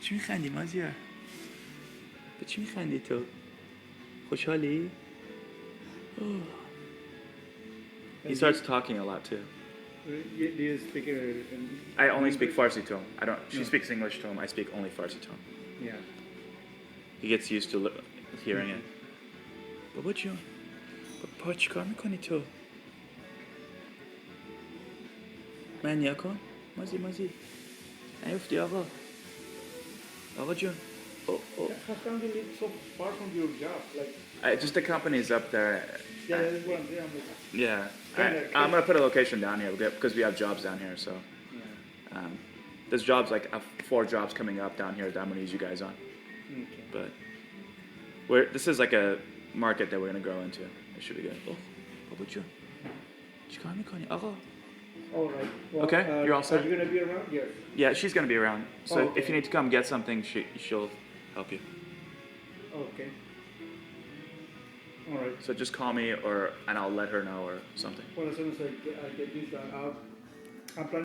چی میخندی مازیار؟ به چی میخندی تو؟ خوشحالی؟ He starts talking a lot too. Do you speak I only speak Farsi to him. I don't. She speaks English to him. I speak only Farsi to him. Yeah. He gets used to hearing it. بابا جون پا چیکار میکنی تو؟ من نیا کن مازی نیفتی آقا جون How come you live so far from your job? Like, just the company's up there. yeah, there's one there. Yeah, I'm gonna put a location down here because we have jobs down here. So there's jobs like 4 jobs coming up down here that I'm gonna use you guys on. Okay. But this is like a market that we're gonna grow into. It should be good. بابا جون چیکار میکنی آقا؟ All right. Well, Okay, you're all set? Are you going to be around? Yes. Yeah, she's gonna be around. So Oh, okay. if you need to come get something, she'll help you. Okay. All right. So just call me and I'll let her know or something. Well, as soon as I get this done, I'm planning